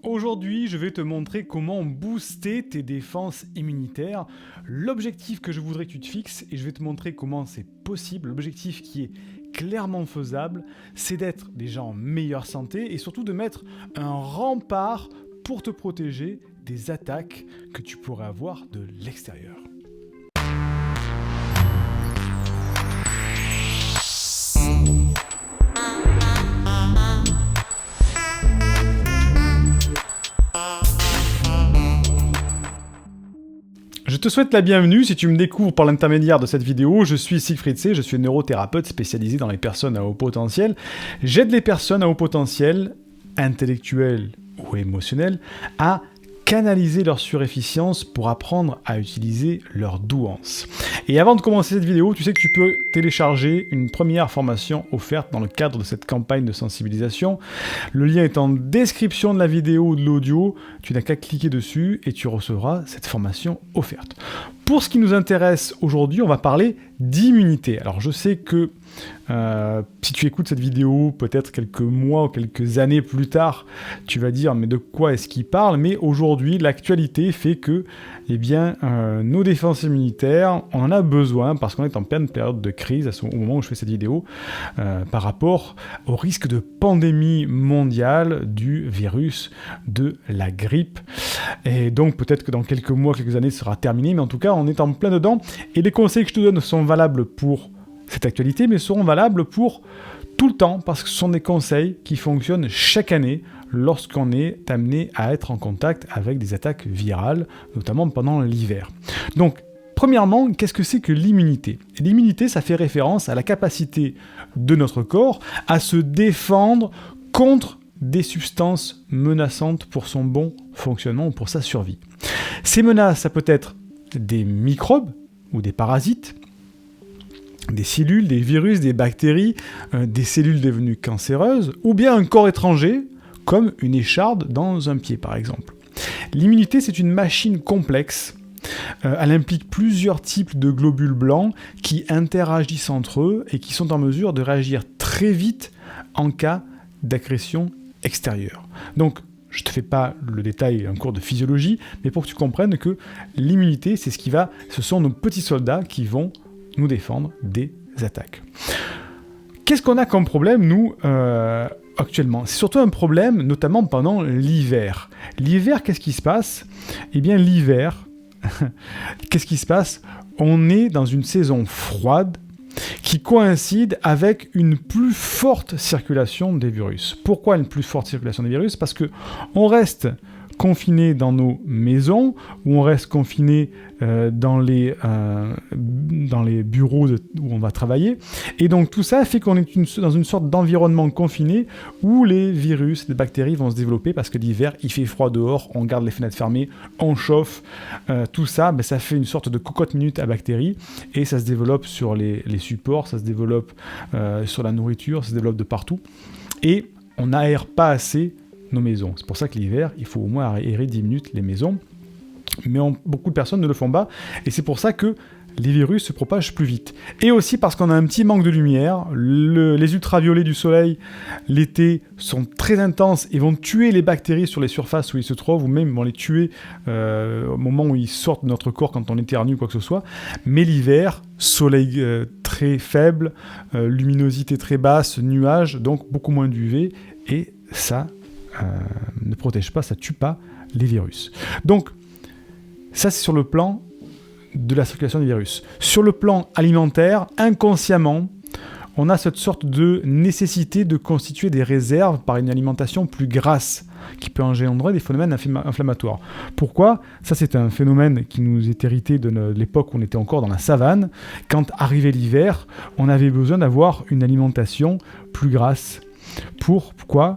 Aujourd'hui, je vais te montrer comment booster tes défenses immunitaires. L'objectif que je voudrais que tu te fixes, et je vais te montrer comment c'est possible, l'objectif qui est clairement faisable, c'est d'être déjà en meilleure santé et surtout de mettre un rempart pour te protéger des attaques que tu pourrais avoir de l'extérieur. Je te souhaite la bienvenue. Si tu me découvres par l'intermédiaire de cette vidéo, je suis Siegfried C, je suis neurothérapeute spécialisé dans les personnes à haut potentiel. J'aide les personnes à haut potentiel, intellectuel ou émotionnel, à canaliser leur surefficience pour apprendre à utiliser leur douance. Et avant de commencer cette vidéo, tu sais que tu peux télécharger une première formation offerte dans le cadre de cette campagne de sensibilisation. Le lien est en description de la vidéo ou de l'audio. Tu n'as qu'à cliquer dessus et tu recevras cette formation offerte. Pour ce qui nous intéresse aujourd'hui, on va parler d'immunité. Alors je sais que si tu écoutes cette vidéo peut-être quelques mois ou quelques années plus tard, tu vas dire mais de quoi est-ce qu'il parle? Mais aujourd'hui, l'actualité fait que nos défenses immunitaires, on en a besoin parce qu'on est en pleine période de crise au moment où je fais cette vidéo par rapport au risque de pandémie mondiale du virus de la grippe. Et donc peut-être que dans quelques mois, quelques années, ce sera terminé, mais en tout cas, on est en plein dedans. Et les conseils que je te donne sont valables pour cette actualité, mais seront valables pour tout le temps, parce que ce sont des conseils qui fonctionnent chaque année lorsqu'on est amené à être en contact avec des attaques virales, notamment pendant l'hiver. Donc, premièrement, qu'est-ce que c'est que l'immunité? L'immunité, ça fait référence à la capacité de notre corps à se défendre contre des substances menaçantes pour son bon fonctionnement ou pour sa survie. Ces menaces, ça peut être des microbes ou des parasites, des cellules, des virus, des bactéries, des cellules devenues cancéreuses, ou bien un corps étranger, comme une écharde dans un pied par exemple. L'immunité, c'est une machine complexe. Elle implique plusieurs types de globules blancs qui interagissent entre eux et qui sont en mesure de réagir très vite en cas d'agression extérieure. Donc, je ne te fais pas le détail, un cours de physiologie, mais pour que tu comprennes que l'immunité, ce sont nos petits soldats qui vont nous défendre des attaques. Qu'est-ce qu'on a comme problème, nous, actuellement? C'est surtout un problème, notamment pendant l'hiver. L'hiver, qu'est-ce qui se passe? Eh bien, l'hiver, qu'est-ce qui se passe? On est dans une saison froide qui coïncide avec une plus forte circulation des virus. Pourquoi une plus forte circulation des virus? Parce qu'on reste confiné dans nos maisons, ou on reste confiné dans les bureaux où on va travailler. Et donc tout ça fait qu'on est dans une sorte d'environnement confiné où les virus, les bactéries vont se développer parce que l'hiver, il fait froid dehors, on garde les fenêtres fermées, on chauffe. Tout ça, ça fait une sorte de cocotte minute à bactéries et ça se développe sur les supports, ça se développe sur la nourriture, ça se développe de partout. Et on n'aère pas assez nos maisons. C'est pour ça que l'hiver, il faut au moins aérer 10 minutes les maisons. Mais beaucoup de personnes ne le font pas. Et c'est pour ça que les virus se propagent plus vite. Et aussi parce qu'on a un petit manque de lumière. Les ultraviolets du soleil, l'été, sont très intenses et vont tuer les bactéries sur les surfaces où ils se trouvent, ou même vont les tuer au moment où ils sortent de notre corps quand on éternue, quoi que ce soit. Mais l'hiver, soleil très faible, luminosité très basse, nuages, donc beaucoup moins d'UV. Et ça ne protège pas, ça tue pas les virus. Donc, ça c'est sur le plan de la circulation des virus. Sur le plan alimentaire, inconsciemment, on a cette sorte de nécessité de constituer des réserves par une alimentation plus grasse, qui peut engendrer des phénomènes inflammatoires. Pourquoi? Ça c'est un phénomène qui nous est hérité de l'époque où on était encore dans la savane. Quand arrivait l'hiver, on avait besoin d'avoir une alimentation plus grasse. Pourquoi?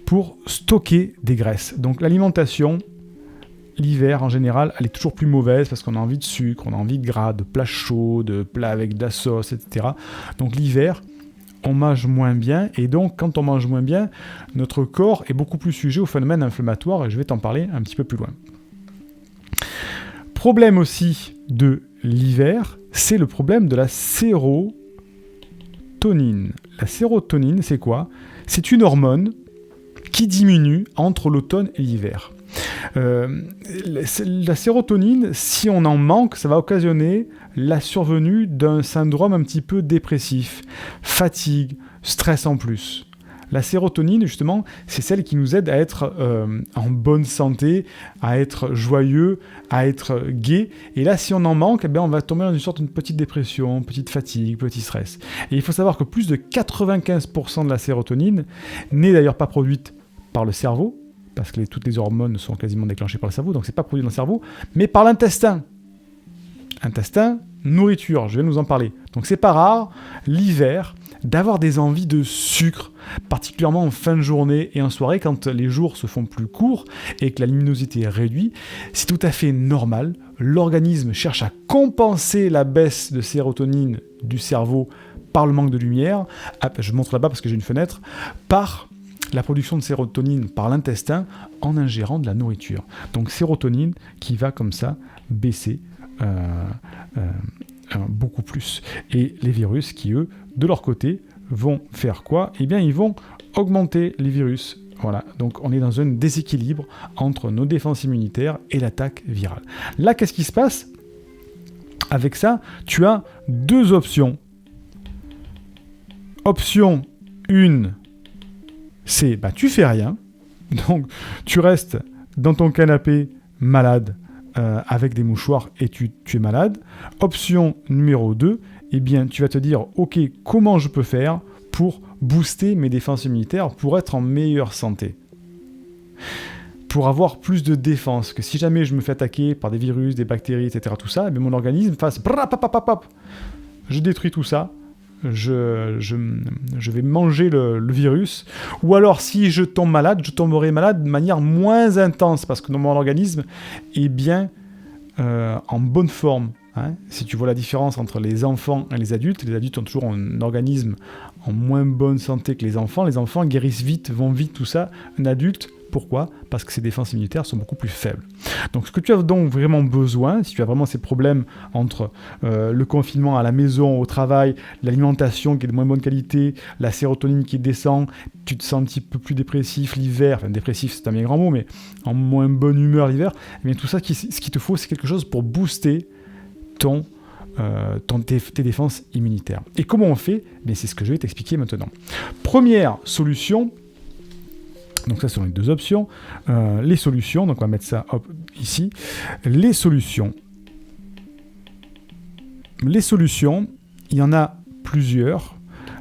Pour stocker des graisses. Donc l'alimentation, l'hiver en général, elle est toujours plus mauvaise parce qu'on a envie de sucre, on a envie de gras, de plats chauds, de plats avec de la sauce, etc. Donc l'hiver, on mange moins bien et donc quand on mange moins bien, notre corps est beaucoup plus sujet aux phénomènes inflammatoires et je vais t'en parler un petit peu plus loin. Problème aussi de l'hiver, c'est le problème de la sérotonine. La sérotonine, c'est quoi? C'est une hormone qui diminue entre l'automne et l'hiver. La sérotonine, si on en manque, ça va occasionner la survenue d'un syndrome un petit peu dépressif, fatigue, stress en plus. La sérotonine, justement, c'est celle qui nous aide à être en bonne santé, à être joyeux, à être gai. Et là, si on en manque, on va tomber dans une sorte de petite dépression, petite fatigue, petit stress. Et il faut savoir que plus de 95% de la sérotonine n'est d'ailleurs pas produite par le cerveau, parce que toutes les hormones sont quasiment déclenchées par le cerveau, donc c'est pas produit dans le cerveau, mais par l'intestin. Intestin, nourriture, je vais nous en parler. Donc c'est pas rare, l'hiver, d'avoir des envies de sucre, particulièrement en fin de journée et en soirée, quand les jours se font plus courts et que la luminosité est réduite. C'est tout à fait normal. L'organisme cherche à compenser la baisse de sérotonine du cerveau par le manque de lumière. Je montre là-bas parce que j'ai une fenêtre. Par la production de sérotonine par l'intestin en ingérant de la nourriture. Donc sérotonine qui va comme ça baisser beaucoup plus. Et les virus qui, eux, de leur côté, vont faire quoi ? Eh bien, ils vont augmenter les virus. Voilà, donc on est dans un déséquilibre entre nos défenses immunitaires et l'attaque virale. Là, qu'est-ce qui se passe ? Avec ça, tu as deux options. Option 1, c'est tu fais rien. Donc, tu restes dans ton canapé malade avec des mouchoirs et tu es malade. Option numéro 2, eh bien, tu vas te dire, ok, comment je peux faire pour booster mes défenses immunitaires, pour être en meilleure santé, pour avoir plus de défense, que si jamais je me fais attaquer par des virus, des bactéries, etc., tout ça, eh bien, mon organisme fasse je détruis tout ça, je vais manger le virus, ou alors si je tombe malade, je tomberai malade de manière moins intense, parce que mon organisme est bien en bonne forme. Hein, si tu vois la différence entre les enfants et les adultes ont toujours un organisme en moins bonne santé que les enfants guérissent vite, vont vite, tout ça. Un adulte, pourquoi ? Parce que ses défenses immunitaires sont beaucoup plus faibles. Donc ce que tu as donc vraiment besoin, si tu as vraiment ces problèmes entre le confinement à la maison, au travail, l'alimentation qui est de moins bonne qualité, la sérotonine qui descend, tu te sens un petit peu plus dépressif l'hiver, enfin dépressif c'est un bien grand mot, mais en moins bonne humeur l'hiver, eh bien tout ça, ce qu'il te faut, c'est quelque chose pour booster tes défenses immunitaires. Et comment on fait ? Mais c'est ce que je vais t'expliquer maintenant. Première solution, donc ça ce sont les deux options, les solutions, donc on va mettre ça ici, les solutions, il y en a plusieurs.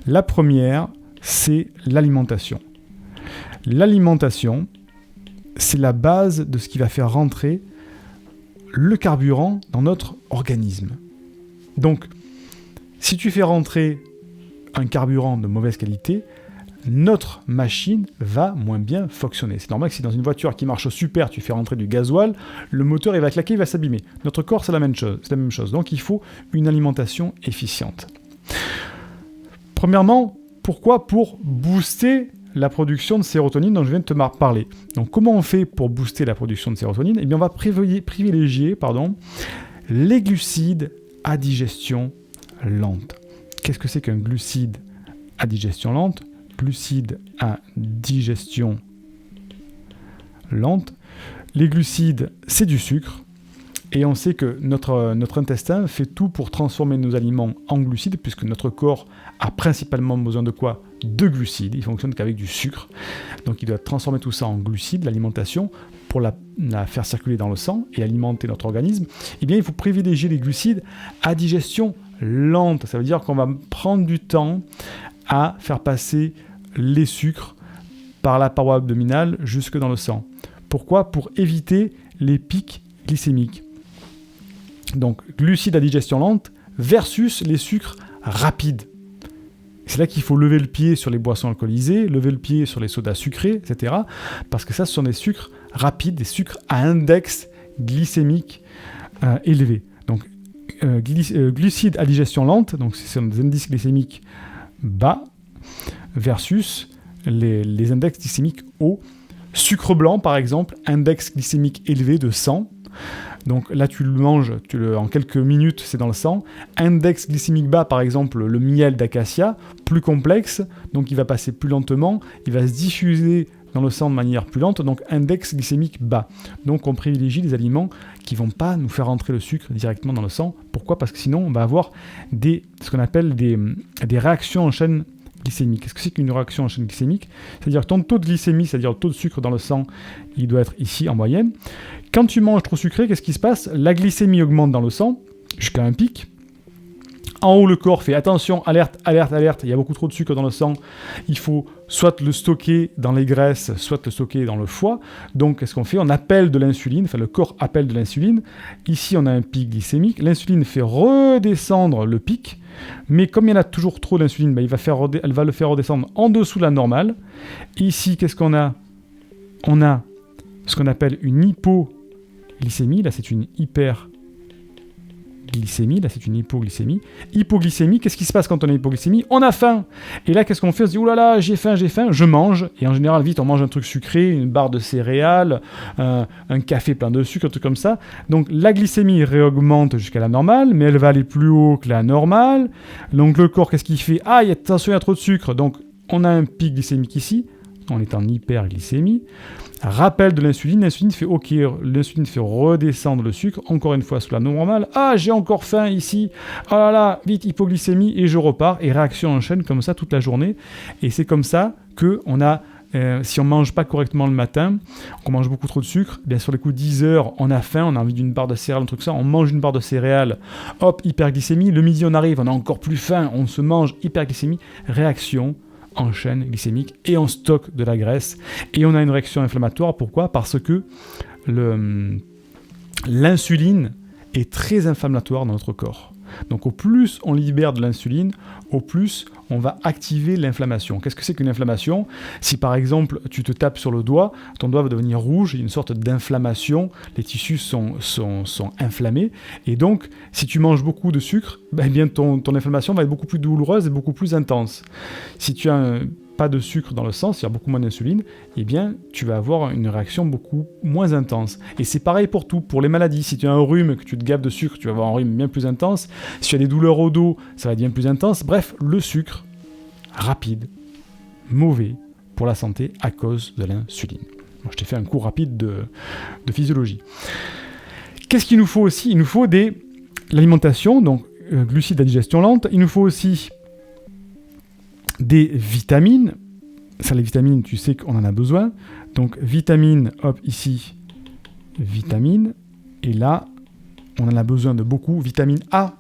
La première, c'est l'alimentation. L'alimentation, c'est la base de ce qui va faire rentrer le carburant dans notre organisme. Donc, si tu fais rentrer un carburant de mauvaise qualité, notre machine va moins bien fonctionner. C'est normal que si dans une voiture qui marche super, tu fais rentrer du gasoil, le moteur il va claquer, il va s'abîmer. Notre corps, c'est la même chose. Donc, il faut une alimentation efficiente. Premièrement, pourquoi ? Pour booster la production de sérotonine dont je viens de te parler. Donc, comment on fait pour booster la production de sérotonine ? Eh bien, on va privilégier les glucides à digestion lente. Qu'est-ce que c'est qu'un glucide à digestion lente ? Glucides à digestion lente. Les glucides, c'est du sucre. Et on sait que notre intestin fait tout pour transformer nos aliments en glucides, puisque notre corps a principalement besoin de quoi ? De glucides. Il fonctionne qu'avec du sucre. Donc il doit transformer tout ça en glucides, l'alimentation, pour la faire circuler dans le sang et alimenter notre organisme. Eh bien, il faut privilégier les glucides à digestion lente. Ça veut dire qu'on va prendre du temps à faire passer les sucres par la paroi abdominale jusque dans le sang. Pourquoi ? Pour éviter les pics glycémiques. Donc, glucides à digestion lente versus les sucres rapides. C'est là qu'il faut lever le pied sur les boissons alcoolisées, lever le pied sur les sodas sucrés, etc. Parce que ça, ce sont des sucres rapides, des sucres à index glycémique élevé. Donc, glucides à digestion lente, donc ce sont des indices glycémiques bas, versus les index glycémiques hauts. Sucre blanc, par exemple, index glycémique élevé de 100. Donc là, tu le manges, en quelques minutes, c'est dans le sang. Index glycémique bas, par exemple, le miel d'acacia, plus complexe, donc il va passer plus lentement, il va se diffuser dans le sang de manière plus lente, donc index glycémique bas. Donc on privilégie les aliments qui ne vont pas nous faire entrer le sucre directement dans le sang. Pourquoi ? Parce que sinon on va avoir ce qu'on appelle des réactions en chaîne glycémique. Qu'est-ce que c'est qu'une réaction en chaîne glycémique ? C'est-à-dire que ton taux de glycémie, c'est-à-dire le taux de sucre dans le sang, il doit être ici en moyenne. Quand tu manges trop sucré, qu'est-ce qui se passe ? La glycémie augmente dans le sang jusqu'à un pic. En haut, le corps fait attention, alerte, alerte, alerte, il y a beaucoup trop de sucre dans le sang, il faut soit le stocker dans les graisses, soit le stocker dans le foie. Donc, qu'est-ce qu'on fait ? On appelle de l'insuline, enfin le corps appelle de l'insuline. Ici, on a un pic glycémique. L'insuline fait redescendre le pic, mais comme il y en a toujours trop d'insuline, elle va le faire redescendre en dessous de la normale. Et ici, qu'est-ce qu'on a ? On a ce qu'on appelle une hypoglycémie, là c'est une hyperglycémie, là c'est une hypoglycémie. Hypoglycémie, qu'est-ce qui se passe quand on a hypoglycémie ? On a faim. Et là, qu'est-ce qu'on fait ? On se dit, oh là là, j'ai faim, je mange. Et en général, vite, on mange un truc sucré, une barre de céréales, un café plein de sucre, un truc comme ça. Donc la glycémie réaugmente jusqu'à la normale, mais elle va aller plus haut que la normale. Donc le corps, qu'est-ce qu'il fait ? Ah, attention, il y a trop de sucre. Donc on a un pic glycémique ici. On est en hyperglycémie. Rappel de l'insuline, l'insuline fait OK, l'insuline fait redescendre le sucre, encore une fois sous la normale. Ah, j'ai encore faim ici, oh là là, vite, hypoglycémie, et je repars, et réaction en chaîne comme ça toute la journée. Et c'est comme ça qu'on a, si on ne mange pas correctement le matin, qu'on mange beaucoup trop de sucre, bien sur les coups de 10 heures, on a faim, on a envie d'une barre de céréales, un truc ça, on mange une barre de céréales, hop, hyperglycémie, le midi on arrive, on a encore plus faim, on se mange, hyperglycémie, réaction en chaîne glycémique et on stocke de la graisse et on a une réaction inflammatoire. Pourquoi ? Parce que l'insuline est très inflammatoire dans notre corps. Donc au plus on libère de l'insuline, au plus on va activer l'inflammation. Qu'est-ce que c'est qu'une inflammation ? Si par exemple tu te tapes sur le doigt, ton doigt va devenir rouge, il y a une sorte d'inflammation, les tissus sont inflammés, et donc si tu manges beaucoup de sucre, ton inflammation va être beaucoup plus douloureuse et beaucoup plus intense. Si tu as pas de sucre dans le sang, c'est-à-dire beaucoup moins d'insuline, eh bien, tu vas avoir une réaction beaucoup moins intense. Et c'est pareil pour tout, pour les maladies. Si tu as un rhume, que tu te gaves de sucre, tu vas avoir un rhume bien plus intense. Si tu as des douleurs au dos, ça va être bien plus intense. Bref, le sucre, rapide, mauvais pour la santé à cause de l'insuline. Bon, je t'ai fait un cours rapide de physiologie. Qu'est-ce qu'il nous faut aussi ? Il nous faut l'alimentation, donc glucides à digestion lente. Il nous faut aussi des vitamines. Ça, les vitamines, tu sais qu'on en a besoin. Donc, vitamines, hop, ici, vitamines. Et là, on en a besoin de beaucoup. Vitamine A.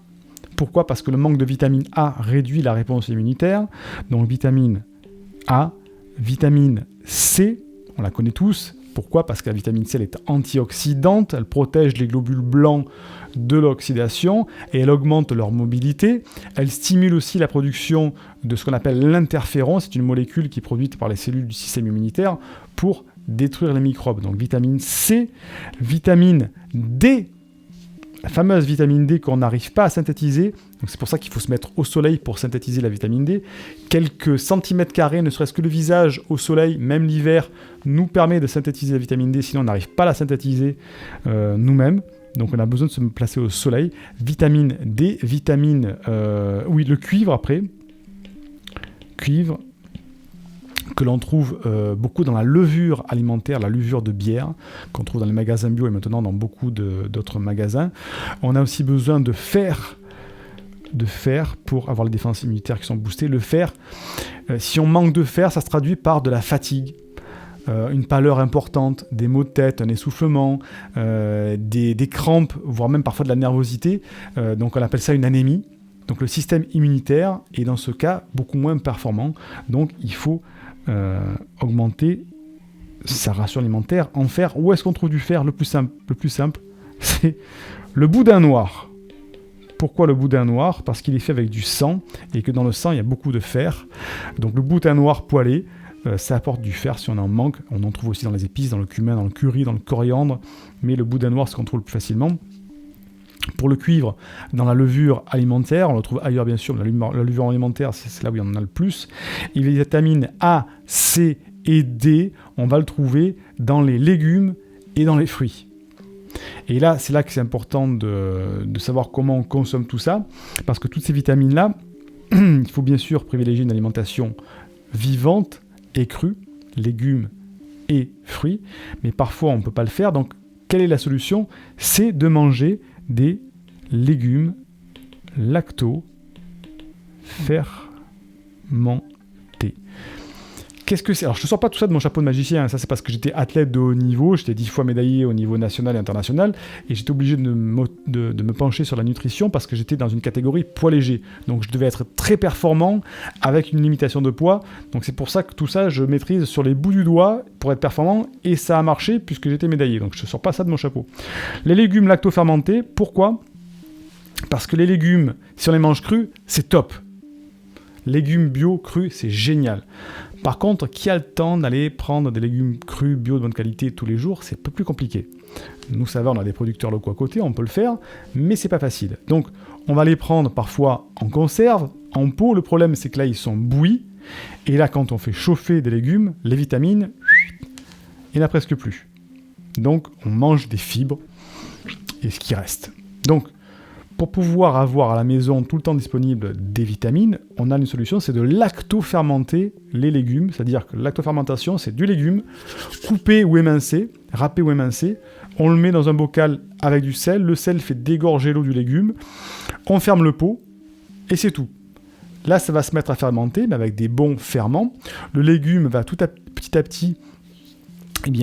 Pourquoi ? Parce que le manque de vitamine A réduit la réponse immunitaire. Donc, vitamine A. Vitamine C, on la connaît tous. Pourquoi ? Parce que la vitamine C, elle est antioxydante. Elle protège les globules blancs de l'oxydation et elle augmente leur mobilité. Elle stimule aussi la production de ce qu'on appelle l'interféron. C'est une molécule qui est produite par les cellules du système immunitaire pour détruire les microbes. Donc vitamine C, vitamine D, la fameuse vitamine D qu'on n'arrive pas à synthétiser. Donc c'est pour ça qu'il faut se mettre au soleil pour synthétiser la vitamine D. Quelques centimètres carrés, ne serait-ce que le visage au soleil, même l'hiver, nous permet de synthétiser la vitamine D, sinon on n'arrive pas à la synthétiser nous-mêmes. Donc on a besoin de se placer au soleil. Vitamine D, le cuivre après. Cuivre que l'on trouve beaucoup dans la levure alimentaire, la levure de bière, qu'on trouve dans les magasins bio et maintenant dans beaucoup d'autres magasins. On a aussi besoin de fer pour avoir les défenses immunitaires qui sont boostées. Le fer, si on manque de fer, ça se traduit par de la fatigue. Une pâleur importante, des maux de tête, un essoufflement, des crampes, voire même parfois de la nervosité. Donc on appelle ça une anémie. Donc le système immunitaire est dans ce cas beaucoup moins performant. Donc il faut augmenter sa ration alimentaire en fer. Où est-ce qu'on trouve du fer ? Le plus simple, c'est le boudin noir. Pourquoi le boudin noir ? Parce qu'il est fait avec du sang et que dans le sang il y a beaucoup de fer. Donc le boudin noir poêlé, ça apporte du fer si on en manque. On en trouve aussi dans les épices, dans le cumin, dans le curry, dans le coriandre. Mais le boudin noir se contrôle plus facilement. Pour le cuivre, dans la levure alimentaire, on le trouve ailleurs bien sûr, mais la levure alimentaire, c'est là où il y en a le plus. Et les vitamines A, C et D, on va le trouver dans les légumes et dans les fruits. Et là, c'est là que c'est important de savoir comment on consomme tout ça, parce que toutes ces vitamines-là, il faut bien sûr privilégier une alimentation vivante et crue, légumes et fruits, mais parfois on ne peut pas le faire. Donc, quelle est la solution? C'est de manger des légumes lacto-fermentés. Qu'est-ce que c'est? Alors, je ne sors pas tout ça de mon chapeau de magicien, ça c'est parce que j'étais athlète de haut niveau, j'étais 10 fois médaillé au niveau national et international, et j'étais obligé de me pencher sur la nutrition parce que j'étais dans une catégorie poids léger. Donc je devais être très performant avec une limitation de poids, donc c'est pour ça que tout ça je maîtrise sur les bouts du doigt pour être performant, et ça a marché puisque j'étais médaillé, donc je ne sors pas ça de mon chapeau. Les légumes lacto-fermentés, pourquoi? Parce que les légumes, si on les mange crus, c'est top. Légumes bio crus, c'est génial. Par contre, qui a le temps d'aller prendre des légumes crus bio de bonne qualité tous les jours? C'est un peu plus compliqué. Nous, ça va, on a des producteurs locaux à côté, on peut le faire, mais c'est pas facile. Donc, on va les prendre parfois en conserve, en pot. Le problème, c'est que là, ils sont bouillis. Et là, quand on fait chauffer des légumes, les vitamines, il n'y en a presque plus. Donc, on mange des fibres et ce qui reste. Donc, pour pouvoir avoir à la maison tout le temps disponible des vitamines, on a une solution, c'est de lacto-fermenter les légumes. C'est-à-dire que la lactofermentation, c'est du légume coupé ou émincé, râpé ou émincé. On le met dans un bocal avec du sel. Le sel fait dégorger l'eau du légume. On ferme le pot et c'est tout. Là, ça va se mettre à fermenter, mais avec des bons ferments. Le légume va petit à petit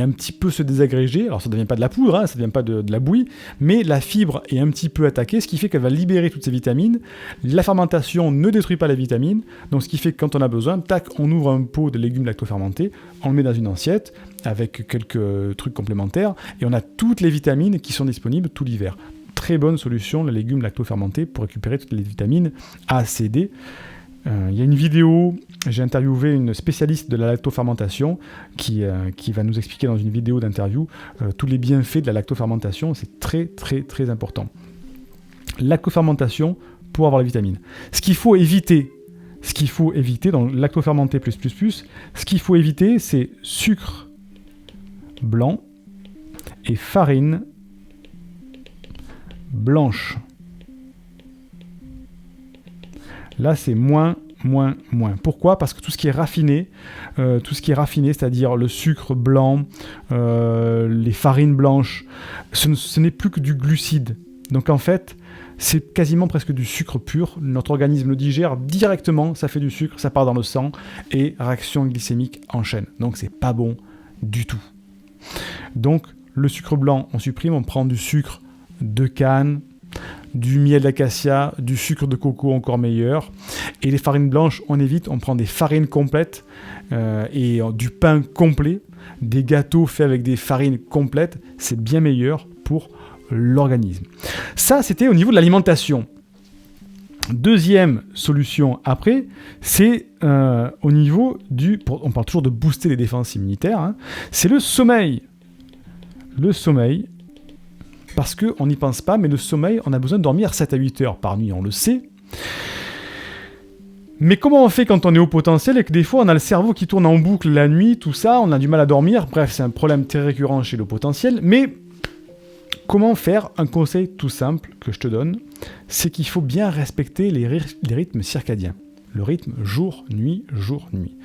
un petit peu se désagréger. Alors ça ne devient pas de la poudre, ça ne devient pas de la bouillie, mais la fibre est un petit peu attaquée, ce qui fait qu'elle va libérer toutes ces vitamines. La fermentation ne détruit pas les vitamines, donc ce qui fait que quand on a besoin, tac, on ouvre un pot de légumes lacto-fermentés, on le met dans une assiette avec quelques trucs complémentaires, et on a toutes les vitamines qui sont disponibles tout l'hiver. Très bonne solution, les légumes lacto-fermentés, pour récupérer toutes les vitamines A, C, D. Il y a une vidéo, j'ai interviewé une spécialiste de la lactofermentation qui va nous expliquer dans une vidéo d'interview tous les bienfaits de la lactofermentation. C'est très très très important. Lactofermentation pour avoir les vitamines. Ce qu'il faut éviter dans le lactofermenté plus, ce qu'il faut éviter, c'est sucre blanc et farine blanche. Là, c'est moins. Pourquoi? Parce que tout ce qui est raffiné, c'est-à-dire le sucre blanc, les farines blanches, ce n'est plus que du glucide. Donc en fait, c'est quasiment presque du sucre pur. Notre organisme le digère directement, ça fait du sucre, ça part dans le sang, et réaction glycémique en chaîne. Donc c'est pas bon du tout. Donc le sucre blanc, on supprime, on prend du sucre de canne, du miel d'acacia, du sucre de coco encore meilleur, et les farines blanches on évite, on prend des farines complètes et du pain complet, des gâteaux faits avec des farines complètes, c'est bien meilleur pour l'organisme. Ça c'était au niveau de l'alimentation. Deuxième solution après, c'est au niveau on parle toujours de booster les défenses immunitaires, c'est le sommeil. Le sommeil, parce qu'on n'y pense pas, mais le sommeil, on a besoin de dormir 7 à 8 heures par nuit, on le sait. Mais comment on fait quand on est haut potentiel et que des fois on a le cerveau qui tourne en boucle la nuit, tout ça, on a du mal à dormir, bref, c'est un problème très récurrent chez le potentiel, mais comment faire? Un conseil tout simple que je te donne, c'est qu'il faut bien respecter les rythmes circadiens. Le rythme jour-nuit, jour-nuit.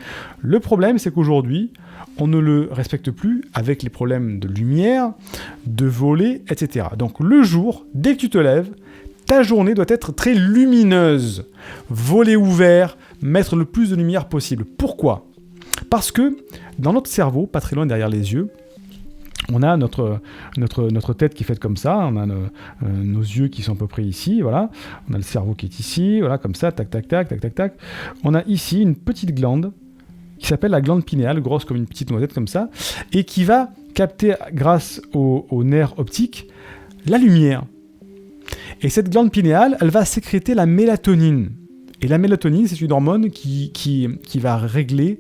Le problème, c'est qu'aujourd'hui, on ne le respecte plus avec les problèmes de lumière, de volets, etc. Donc le jour, dès que tu te lèves, ta journée doit être très lumineuse. Volet ouvert, mettre le plus de lumière possible. Pourquoi? Parce que dans notre cerveau, pas très loin derrière les yeux, on a notre tête qui est faite comme ça, on a nos yeux qui sont à peu près ici, voilà. On a le cerveau qui est ici, voilà, comme ça, tac, tac, tac, tac, tac, tac. On a ici une petite glande qui s'appelle la glande pinéale, grosse comme une petite noisette comme ça, et qui va capter, grâce au nerf optique, la lumière. Et cette glande pinéale, elle va sécréter la mélatonine. Et la mélatonine, c'est une hormone qui va réguler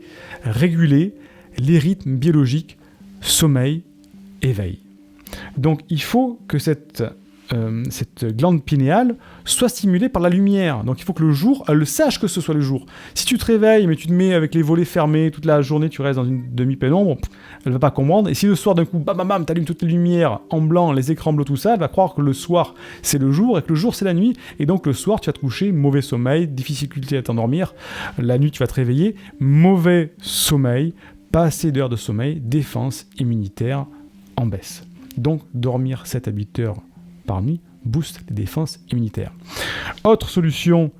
les rythmes biologiques, sommeil, éveil. Donc il faut que cette glande pinéale soit stimulée par la lumière. Donc il faut que le jour, elle sache que ce soit le jour. Si tu te réveilles, mais tu te mets avec les volets fermés toute la journée, tu restes dans une demi-pénombre, elle va pas comprendre. Et si le soir d'un coup, bam bam bam, t'allumes toutes les lumières en blanc, les écrans bleus, tout ça, elle va croire que le soir c'est le jour et que le jour c'est la nuit. Et donc le soir tu vas te coucher, mauvais sommeil, difficulté à t'endormir. La nuit tu vas te réveiller, mauvais sommeil, pas assez d'heures de sommeil, défense immunitaire en baisse. Donc, dormir 7 à 8 heures par nuit booste les défenses immunitaires. Autre solution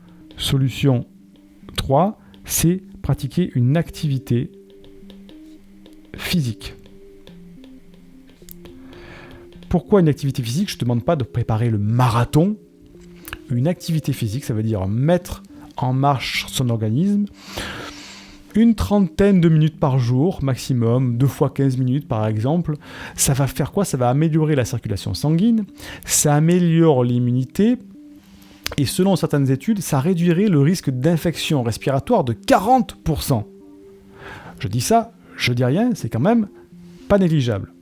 3, c'est pratiquer une activité physique. Pourquoi une activité physique ? Je ne te demande pas de préparer le marathon. Une activité physique, ça veut dire mettre en marche son organisme une trentaine de minutes par jour, maximum, 2 fois 15 minutes par exemple. Ça va faire quoi ? Ça va améliorer la circulation sanguine, ça améliore l'immunité, et selon certaines études, ça réduirait le risque d'infection respiratoire de 40%. Je dis ça, je dis rien, c'est quand même pas négligeable.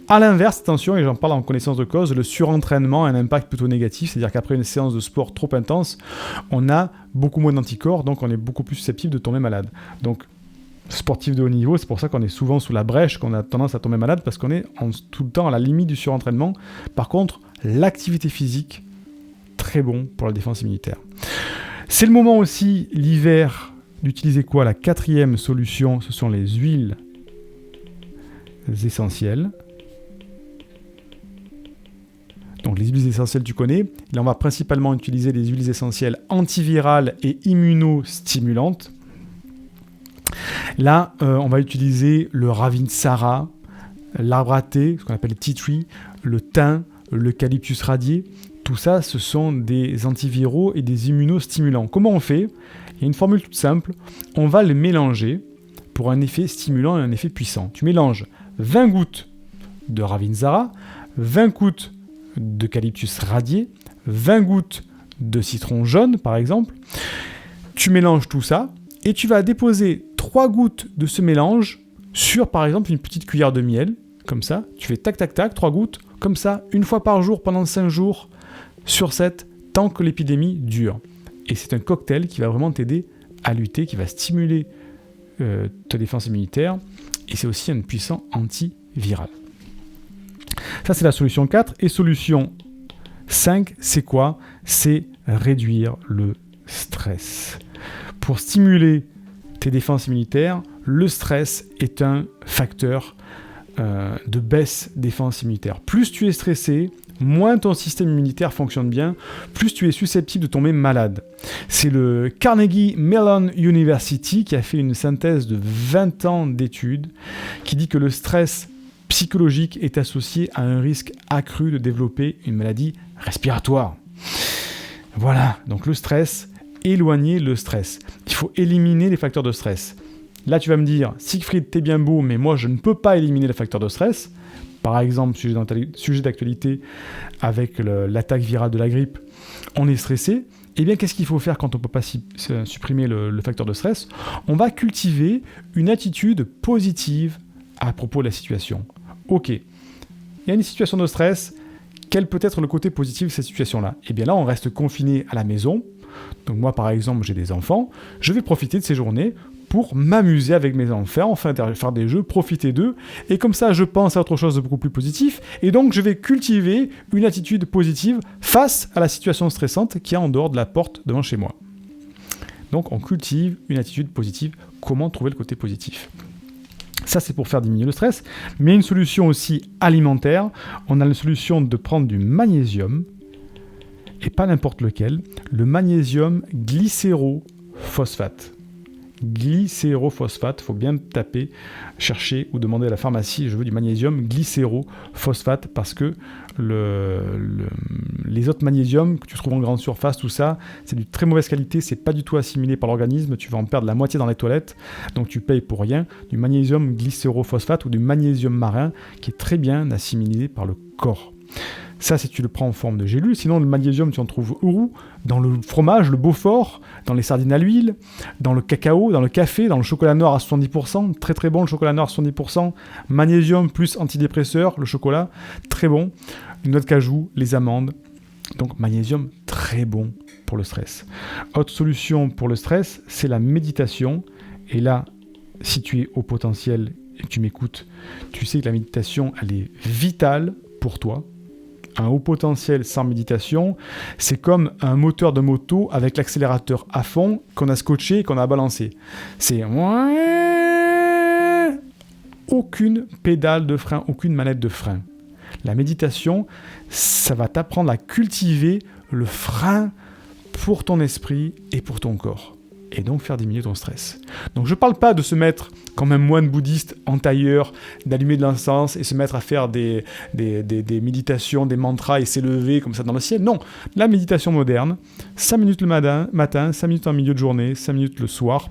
A l'inverse, attention, et j'en parle en connaissance de cause, le surentraînement a un impact plutôt négatif, c'est-à-dire qu'après une séance de sport trop intense, on a beaucoup moins d'anticorps, donc on est beaucoup plus susceptible de tomber malade. Donc, sportif de haut niveau, c'est pour ça qu'on est souvent sous la brèche, qu'on a tendance à tomber malade, parce qu'on est tout le temps à la limite du surentraînement. Par contre, l'activité physique, très bon pour la défense immunitaire. C'est le moment aussi, l'hiver, d'utiliser quoi ? La 4e solution, ce sont les huiles essentielles. Donc les huiles essentielles, tu connais. Là, on va principalement utiliser les huiles essentielles antivirales et immunostimulantes. Là, on va utiliser le Ravinsara, l'arbre à thé, ce qu'on appelle le tea tree, le thym, l'eucalyptus radié. Tout ça, ce sont des antiviraux et des immunostimulants. Comment on fait ? Il y a une formule toute simple. On va les mélanger pour un effet stimulant et un effet puissant. Tu mélanges 20 gouttes de Ravinsara, 20 gouttes d'eucalyptus radié, 20 gouttes de citron jaune, par exemple. Tu mélanges tout ça et tu vas déposer 3 gouttes de ce mélange sur, par exemple, une petite cuillère de miel. Comme ça, tu fais tac, tac, tac, 3 gouttes. Comme ça, une fois par jour, pendant 5 jours, sur 7, tant que l'épidémie dure. Et c'est un cocktail qui va vraiment t'aider à lutter, qui va stimuler ta défense immunitaire. Et c'est aussi un puissant antiviral. Ça, c'est la solution 4. Et solution 5, c'est quoi ? C'est réduire le stress. Pour stimuler tes défenses immunitaires, le stress est un facteur de baisse défense immunitaire. Plus tu es stressé, moins ton système immunitaire fonctionne bien, plus tu es susceptible de tomber malade. C'est le Carnegie Mellon University qui a fait une synthèse de 20 ans d'études qui dit que le stress psychologique est associé à un risque accru de développer une maladie respiratoire. Voilà, donc le stress, éloigner le stress. Il faut éliminer les facteurs de stress. Là, tu vas me dire, Siegfried, t'es bien beau, mais moi, je ne peux pas éliminer les facteurs de stress. Par exemple, sujet d'actualité avec l'attaque virale de la grippe, on est stressé. Eh bien, qu'est-ce qu'il faut faire quand on ne peut pas supprimer le facteur de stress ? On va cultiver une attitude positive à propos de la situation. Ok, il y a une situation de stress, quel peut être le côté positif de cette situation-là ? Eh bien là, on reste confiné à la maison. Donc moi, par exemple, j'ai des enfants, je vais profiter de ces journées pour m'amuser avec mes enfants, enfin faire des jeux, profiter d'eux, et comme ça je pense à autre chose de beaucoup plus positif, et donc je vais cultiver une attitude positive face à la situation stressante qui est en dehors de la porte devant chez moi. Donc on cultive une attitude positive. Comment trouver le côté positif ? Ça, c'est pour faire diminuer le stress, mais il y a une solution aussi alimentaire. On a la solution de prendre du magnésium, et pas n'importe lequel, le magnésium glycérophosphate. Glycérophosphate, il faut bien taper, chercher ou demander à la pharmacie, je veux du magnésium glycérophosphate, parce que les autres magnésiums que tu trouves en grande surface, tout ça, c'est de très mauvaise qualité, c'est pas du tout assimilé par l'organisme, tu vas en perdre la moitié dans les toilettes, donc tu payes pour rien. Du magnésium glycérophosphate ou du magnésium marin qui est très bien assimilé par le corps. Ça, si tu le prends en forme de gélule. Sinon, le magnésium, tu en trouves où ? Dans le fromage, le Beaufort, dans les sardines à l'huile, dans le cacao, dans le café, dans le chocolat noir à 70%. Très très bon, le chocolat noir à 70%. Magnésium plus antidépresseur, le chocolat, très bon. Une noix de cajou, les amandes. Donc, magnésium, très bon pour le stress. Autre solution pour le stress, c'est la méditation. Et là, si tu es haut potentiel et que tu m'écoutes, tu sais que la méditation, elle est vitale pour toi. Un haut potentiel sans méditation, c'est comme un moteur de moto avec l'accélérateur à fond qu'on a scotché et qu'on a balancé. C'est... aucune pédale de frein, aucune manette de frein. La méditation, ça va t'apprendre à cultiver le frein pour ton esprit et pour ton corps. Et donc faire diminuer ton stress. Donc je ne parle pas de se mettre comme un moine bouddhiste en tailleur, d'allumer de l'encens et se mettre à faire des méditations, des mantras et s'élever comme ça dans le ciel. Non, la méditation moderne, 5 minutes le matin, 5 minutes en milieu de journée, 5 minutes le soir.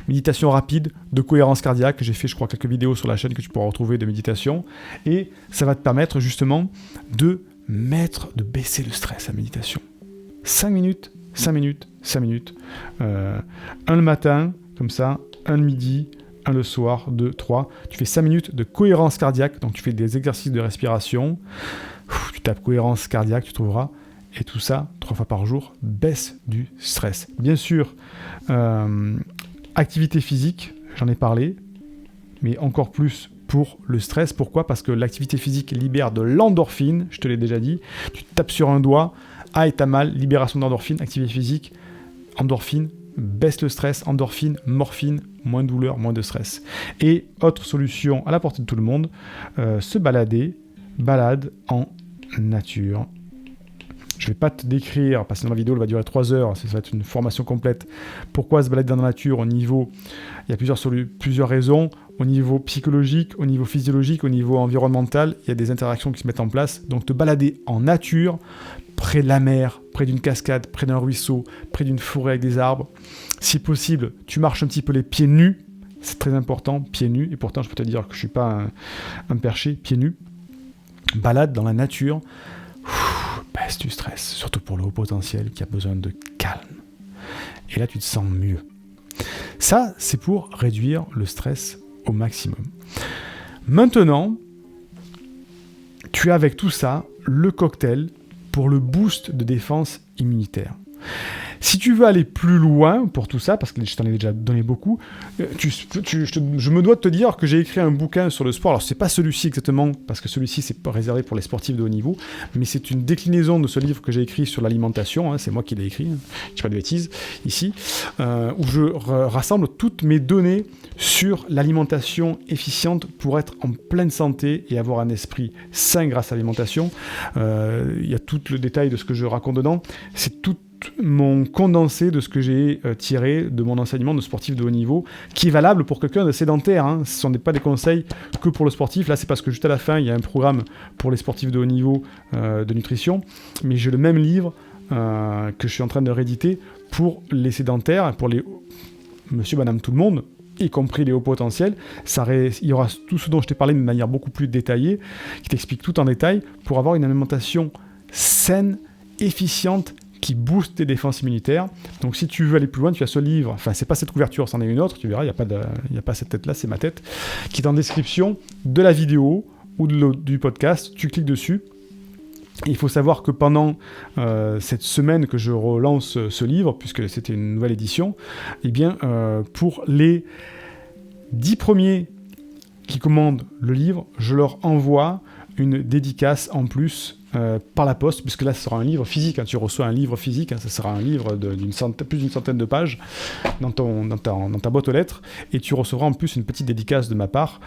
Méditation rapide, de cohérence cardiaque. J'ai fait, je crois, quelques vidéos sur la chaîne que tu pourras retrouver de méditation. Et ça va te permettre justement de baisser le stress, la méditation. 5 minutes. 5 minutes, 5 minutes. Un le matin, comme ça, un le midi, un le soir, 2, 3. Tu fais 5 minutes de cohérence cardiaque, donc tu fais des exercices de respiration. Tu tapes cohérence cardiaque, tu trouveras. Et tout ça, 3 fois par jour, baisse du stress. Bien sûr, activité physique, j'en ai parlé, mais encore plus pour le stress. Pourquoi ? Parce que l'activité physique libère de l'endorphine, je te l'ai déjà dit. Tu tapes sur un doigt, ah, et t'as mal, libération d'endorphine, activité physique, endorphine, baisse le stress, endorphine, morphine, moins de douleur, moins de stress. Et autre solution à la portée de tout le monde, se balader, balade en nature. Je ne vais pas te décrire, parce que dans la vidéo, elle va durer 3 heures, ça va être une formation complète. Pourquoi se balader dans la nature au niveau... Il y a plusieurs raisons. Au niveau psychologique, au niveau physiologique, au niveau environnemental, il y a des interactions qui se mettent en place. Donc te balader en nature, près de la mer, près d'une cascade, près d'un ruisseau, près d'une forêt avec des arbres. Si possible, tu marches un petit peu les pieds nus. C'est très important, pieds nus. Et pourtant, je peux te dire que je ne suis pas un perché, pieds nus. Balade dans la nature. Baisse du stress, surtout pour le haut potentiel qui a besoin de calme. Et là, tu te sens mieux. Ça, c'est pour réduire le stress au maximum. Maintenant, tu as avec tout ça le cocktail pour le boost de défense immunitaire. Si tu veux aller plus loin pour tout ça, parce que je t'en ai déjà donné beaucoup, je me dois de te dire que j'ai écrit un bouquin sur le sport. Alors, c'est pas celui-ci exactement, parce que celui-ci, c'est pas réservé pour les sportifs de haut niveau, mais c'est une déclinaison de ce livre que j'ai écrit sur l'alimentation. Hein, c'est moi qui l'ai écrit, hein, je dis pas de bêtises, ici, où je rassemble toutes mes données sur l'alimentation efficiente pour être en pleine santé et avoir un esprit sain grâce à l'alimentation. Il y a tout le détail de ce que je raconte dedans. C'est tout mon condensé de ce que j'ai tiré de mon enseignement de sportif de haut niveau, qui est valable pour quelqu'un de sédentaire. Hein. Ce ne sont pas des conseils que pour le sportif. Là, c'est parce que juste à la fin, il y a un programme pour les sportifs de haut niveau de nutrition. Mais j'ai le même livre que je suis en train de rééditer pour les sédentaires, pour les monsieur, madame, tout le monde, y compris les hauts potentiels. Il y aura tout ce dont je t'ai parlé de manière beaucoup plus détaillée, qui t'explique tout en détail, pour avoir une alimentation saine, efficiente, qui booste tes défenses immunitaires. Donc si tu veux aller plus loin, tu as ce livre, enfin c'est pas cette couverture, c'en est une autre, tu verras, il n'y a pas cette tête-là, c'est ma tête, qui est en description de la vidéo ou du podcast, tu cliques dessus. Et il faut savoir que pendant cette semaine que je relance ce livre, puisque c'était une nouvelle édition, eh bien pour les 10 premiers qui commandent le livre, je leur envoie une dédicace en plus par la poste, puisque là ce sera un livre physique, hein, tu reçois un livre physique, hein, ça sera un livre plus d'une centaine de pages dans ta boîte aux lettres, et tu recevras en plus une petite dédicace de ma part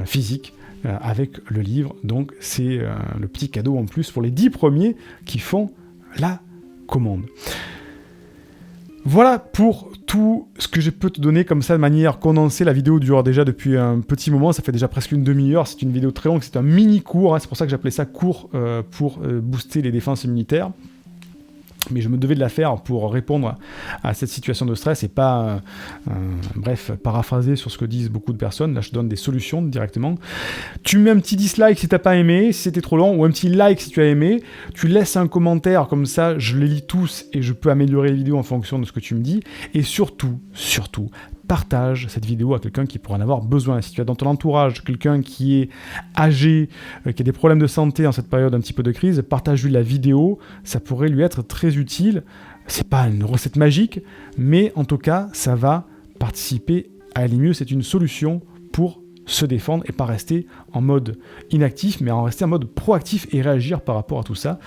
physique avec le livre. Donc c'est le petit cadeau en plus pour les 10 premiers qui font la commande. Voilà pour tout ce que je peux te donner comme ça de manière condensée. La vidéo dure déjà depuis un petit moment, ça fait déjà presque une demi-heure, c'est une vidéo très longue, c'est un mini cours, hein, c'est pour ça que j'appelais ça cours pour booster les défenses immunitaires. Mais je me devais de la faire pour répondre à cette situation de stress et pas, paraphraser sur ce que disent beaucoup de personnes. Là, je donne des solutions directement. Tu mets un petit dislike si t'as pas aimé, si c'était trop long, ou un petit like si tu as aimé. Tu laisses un commentaire, comme ça, je les lis tous et je peux améliorer les vidéos en fonction de ce que tu me dis. Et surtout, partage cette vidéo à quelqu'un qui pourra en avoir besoin. Si tu as dans ton entourage quelqu'un qui est âgé, qui a des problèmes de santé en cette période un petit peu de crise, partage-lui la vidéo, ça pourrait lui être très utile. C'est pas une recette magique, mais en tout cas, ça va participer à aller mieux. C'est une solution pour se défendre et pas rester en mode inactif, mais en rester en mode proactif et réagir par rapport à tout ça.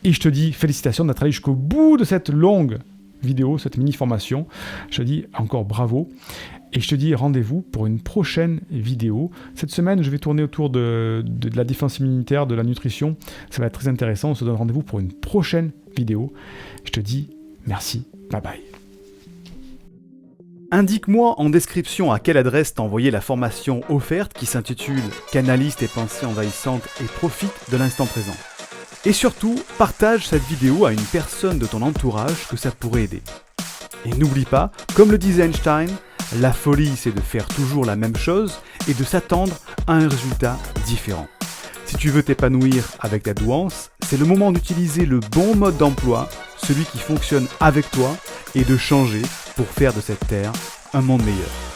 Et je te dis félicitations d'être allé jusqu'au bout de cette longue vidéo, cette mini-formation. Je te dis encore bravo. Et je te dis rendez-vous pour une prochaine vidéo. Cette semaine, je vais tourner autour de la défense immunitaire, de la nutrition. Ça va être très intéressant. On se donne rendez-vous pour une prochaine vidéo. Je te dis merci. Bye bye. Indique-moi en description à quelle adresse t'envoyer la formation offerte qui s'intitule « Canalise tes pensées envahissantes et profite de l'instant présent ». Et surtout, partage cette vidéo à une personne de ton entourage que ça pourrait aider. Et n'oublie pas, comme le disait Einstein, la folie c'est de faire toujours la même chose et de s'attendre à un résultat différent. Si tu veux t'épanouir avec ta douance, c'est le moment d'utiliser le bon mode d'emploi, celui qui fonctionne avec toi, et de changer pour faire de cette terre un monde meilleur.